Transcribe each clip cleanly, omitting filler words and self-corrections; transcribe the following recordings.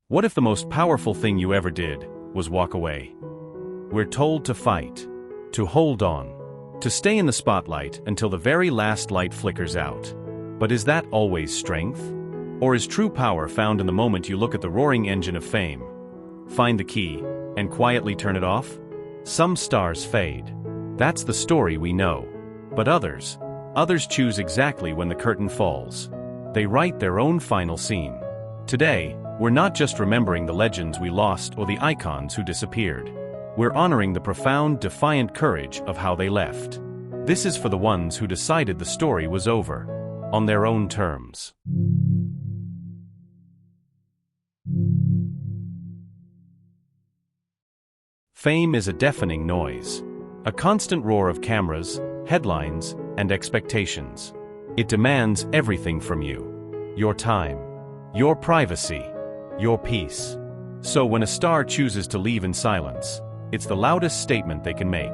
What if the most powerful thing you ever did was walk away? We're told to fight, to hold on, to stay in the spotlight until the very last light flickers out. But is that always strength? Or is true power found in the moment you look at the roaring engine of fame, find the key, and quietly turn it off? Some stars fade. That's the story we know. But others choose exactly when the curtain falls. They write their own final scene. Today, we're not just remembering the legends we lost or the icons who disappeared. We're honoring the profound, defiant courage of how they left. This is for the ones who decided the story was over, on their own terms. Fame is a deafening noise. A constant roar of cameras, headlines, and expectations. It demands everything from you. Your time, your privacy, your peace. So when a star chooses to leave in silence, it's the loudest statement they can make.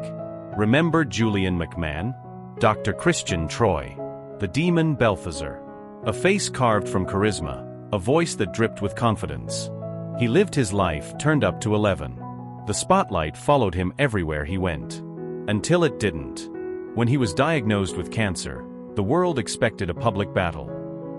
Remember Julian McMahon? Dr. Christian Troy? The demon Balthazar? A face carved from charisma, a voice that dripped with confidence. He lived his life turned up to 11. The spotlight followed him everywhere he went. Until it didn't. When he was diagnosed with cancer, the world expected a public battle.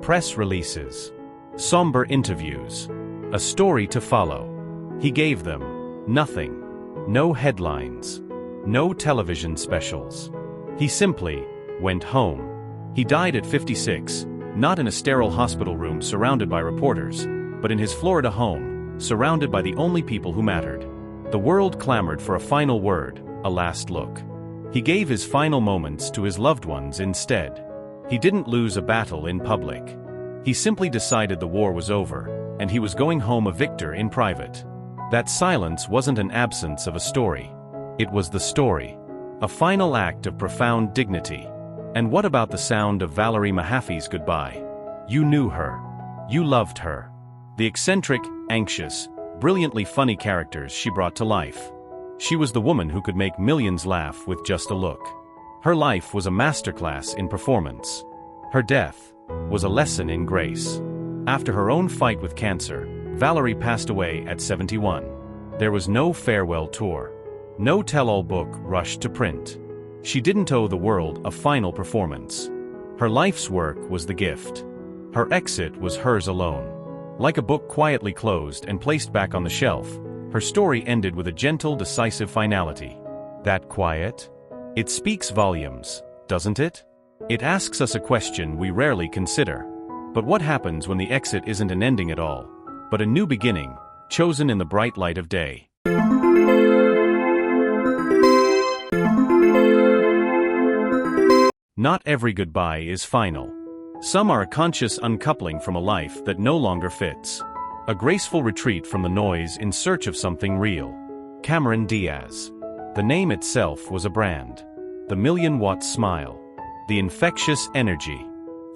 Press releases. Somber interviews. A story to follow. He gave them nothing. No headlines. No television specials. He simply went home. He died at 56, not in a sterile hospital room surrounded by reporters, but in his Florida home, surrounded by the only people who mattered. The world clamored for a final word, a last look. He gave his final moments to his loved ones instead. He didn't lose a battle in public. He simply decided the war was over, and he was going home a victor in private. That silence wasn't an absence of a story. It was the story. A final act of profound dignity. And what about the sound of Valerie Mahaffey's goodbye? You knew her. You loved her. The eccentric, anxious, brilliantly funny characters she brought to life. She was the woman who could make millions laugh with just a look. Her life was a masterclass in performance. Her death was a lesson in grace. After her own fight with cancer, Valerie passed away at 71. There was no farewell tour. No tell-all book rushed to print. She didn't owe the world a final performance. Her life's work was the gift. Her exit was hers alone. Like a book quietly closed and placed back on the shelf, her story ended with a gentle, decisive finality. That quiet? It speaks volumes, doesn't it? It asks us a question we rarely consider. But what happens when the exit isn't an ending at all, but a new beginning, chosen in the bright light of day? Not every goodbye is final. Some are a conscious uncoupling from a life that no longer fits. A graceful retreat from the noise in search of something real. Cameron Diaz. The name itself was a brand. The million-watt smile. The infectious energy.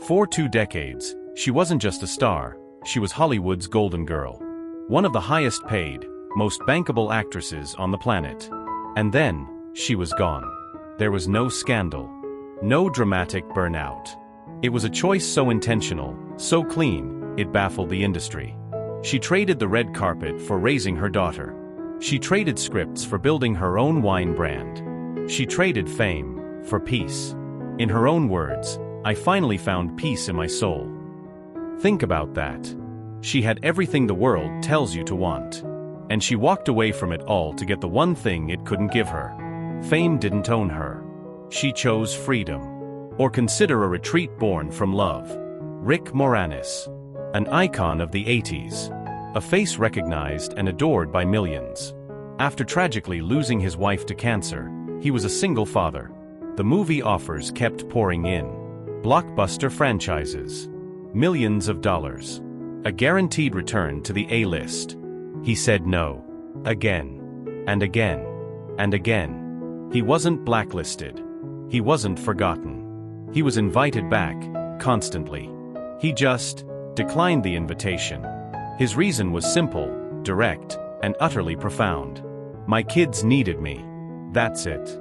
For 2 decades, she wasn't just a star, she was Hollywood's golden girl. One of the highest paid, most bankable actresses on the planet. And then, she was gone. There was no scandal. No dramatic burnout. It was a choice so intentional, so clean, it baffled the industry. She traded the red carpet for raising her daughter. She traded scripts for building her own wine brand. She traded fame for peace. In her own words, I finally found peace in my soul. Think about that. She had everything the world tells you to want. And she walked away from it all to get the one thing it couldn't give her. Fame didn't own her. She chose freedom. Or consider a retreat born from love. Rick Moranis. An icon of the 80s. A face recognized and adored by millions. After tragically losing his wife to cancer, he was a single father. The movie offers kept pouring in. Blockbuster franchises. Millions of dollars. A guaranteed return to the A-list. He said no. Again. And again. And again. He wasn't blacklisted. He wasn't forgotten. He was invited back, constantly. He just declined the invitation. His reason was simple, direct, and utterly profound. My kids needed me. That's it.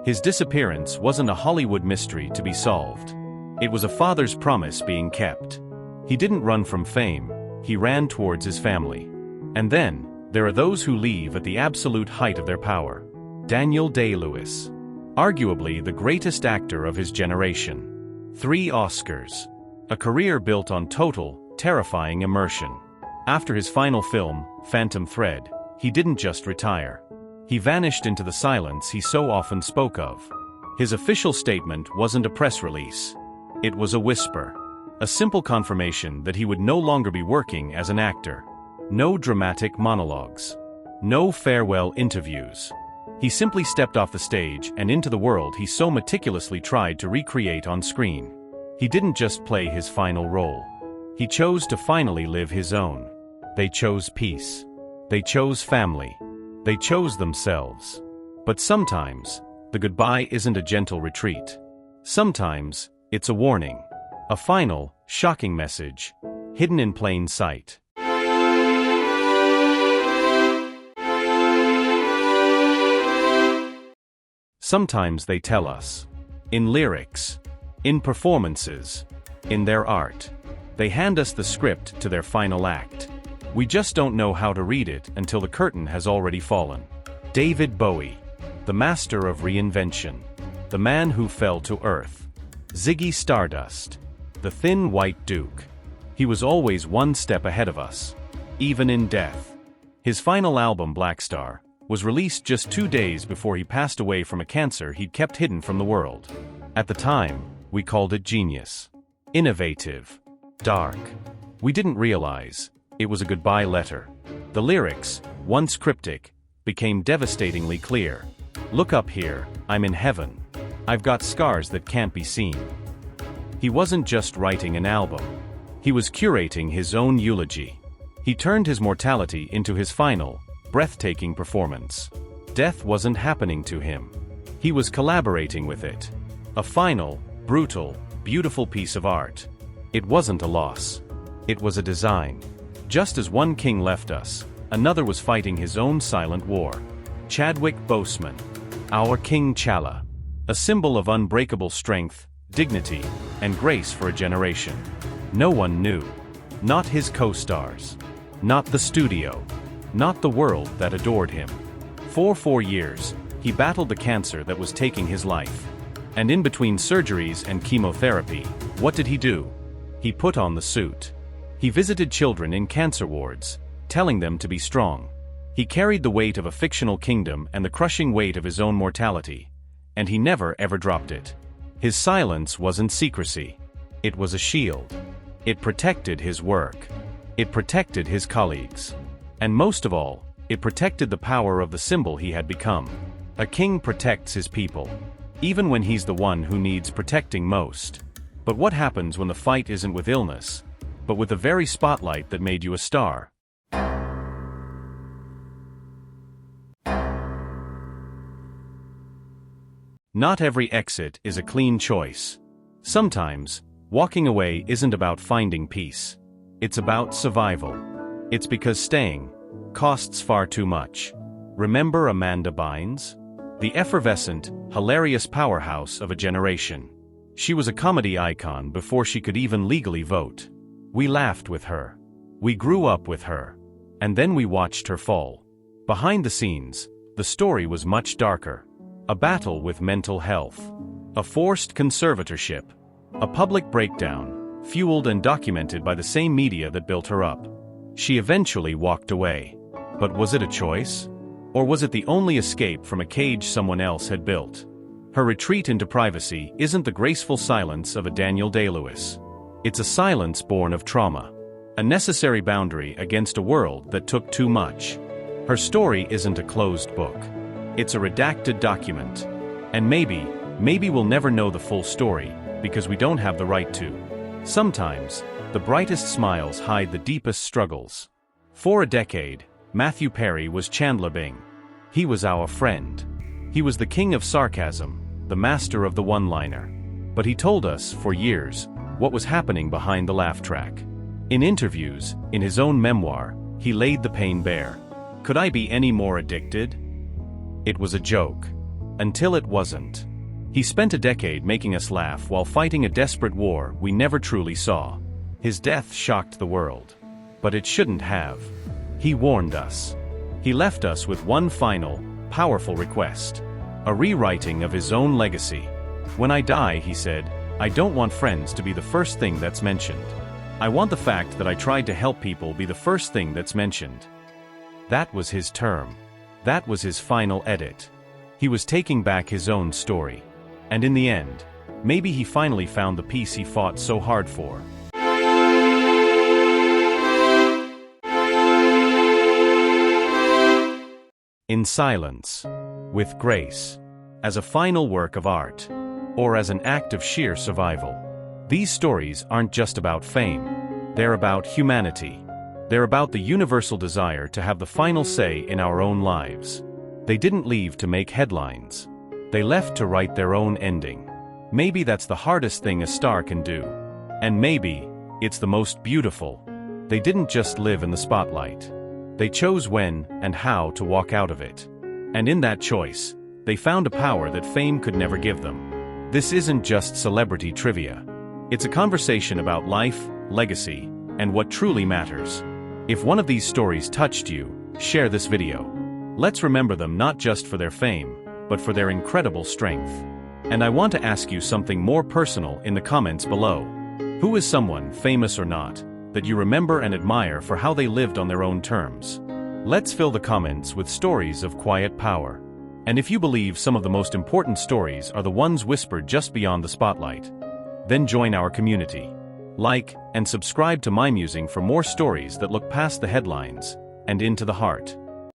His disappearance wasn't a Hollywood mystery to be solved. It was a father's promise being kept. He didn't run from fame, he ran towards his family. And then, there are those who leave at the absolute height of their power. Daniel Day-Lewis. Arguably the greatest actor of his generation. 3 Oscars. A career built on total, terrifying immersion. After his final film, Phantom Thread, he didn't just retire. He vanished into the silence he so often spoke of. His official statement wasn't a press release. It was a whisper. A simple confirmation that he would no longer be working as an actor. No dramatic monologues. No farewell interviews. He simply stepped off the stage and into the world he so meticulously tried to recreate on screen. He didn't just play his final role. He chose to finally live his own. They chose peace. They chose family. They chose themselves. But sometimes, the goodbye isn't a gentle retreat. Sometimes, it's a warning. A final, shocking message, hidden in plain sight. Sometimes they tell us. In lyrics. In performances. In their art. They hand us the script to their final act. We just don't know how to read it until the curtain has already fallen. David Bowie. The master of reinvention. The man who fell to earth. Ziggy Stardust. The thin white duke. He was always one step ahead of us. Even in death. His final album, Blackstar, was released just 2 days before he passed away from a cancer he'd kept hidden from the world. At the time, we called it genius. Innovative. Dark. We didn't realize it was a goodbye letter. The lyrics, once cryptic, became devastatingly clear. Look up here, I'm in heaven. I've got scars that can't be seen. He wasn't just writing an album. He was curating his own eulogy. He turned his mortality into his final, breathtaking performance. Death wasn't happening to him. He was collaborating with it. A final, brutal, beautiful piece of art. It wasn't a loss. It was a design. Just as one king left us, another was fighting his own silent war. Chadwick Boseman. Our King Chala. A symbol of unbreakable strength, dignity, and grace for a generation. No one knew. Not his co-stars. Not the studio. Not the world that adored him. For 4 years, he battled the cancer that was taking his life. And in between surgeries and chemotherapy, what did he do? He put on the suit. He visited children in cancer wards, telling them to be strong. He carried the weight of a fictional kingdom and the crushing weight of his own mortality. And he never ever dropped it. His silence wasn't secrecy. It was a shield. It protected his work. It protected his colleagues. And most of all, it protected the power of the symbol he had become. A king protects his people, even when he's the one who needs protecting most. But what happens when the fight isn't with illness, but with the very spotlight that made you a star? Not every exit is a clean choice. Sometimes, walking away isn't about finding peace. It's about survival. It's because staying costs far too much. Remember Amanda Bynes? The effervescent, hilarious powerhouse of a generation. She was a comedy icon before she could even legally vote. We laughed with her. We grew up with her. And then we watched her fall. Behind the scenes, the story was much darker. A battle with mental health. A forced conservatorship. A public breakdown, fueled and documented by the same media that built her up. She eventually walked away. But was it a choice? Or was it the only escape from a cage someone else had built? Her retreat into privacy isn't the graceful silence of a Daniel Day-Lewis. It's a silence born of trauma. A necessary boundary against a world that took too much. Her story isn't a closed book. It's a redacted document. And maybe we'll never know the full story, because we don't have the right to. Sometimes, the brightest smiles hide the deepest struggles. For a decade, Matthew Perry was Chandler Bing. He was our friend. He was the king of sarcasm, the master of the one-liner. But he told us, for years, what was happening behind the laugh track. In interviews, in his own memoir, he laid the pain bare. Could I be any more addicted? It was a joke. Until it wasn't. He spent a decade making us laugh while fighting a desperate war we never truly saw. His death shocked the world. But it shouldn't have. He warned us. He left us with one final, powerful request. A rewriting of his own legacy. When I die, he said, I don't want friends to be the first thing that's mentioned. I want the fact that I tried to help people be the first thing that's mentioned. That was his term. That was his final edit. He was taking back his own story. And in the end, maybe he finally found the peace he fought so hard for. In silence, with grace, as a final work of art, or as an act of sheer survival. These stories aren't just about fame. They're about humanity. They're about the universal desire to have the final say in our own lives. They didn't leave to make headlines. They left to write their own ending. Maybe that's the hardest thing a star can do. And maybe it's the most beautiful. They didn't just live in the spotlight. They chose when and how to walk out of it. And in that choice, they found a power that fame could never give them. This isn't just celebrity trivia. It's a conversation about life, legacy, and what truly matters. If one of these stories touched you, share this video. Let's remember them not just for their fame, but for their incredible strength. And I want to ask you something more personal in the comments below. Who is someone, famous or not, that you remember and admire for how they lived on their own terms? Let's fill the comments with stories of quiet power. And if you believe some of the most important stories are the ones whispered just beyond the spotlight, then join our community. Like and subscribe to Mymusing for more stories that look past the headlines and into the heart.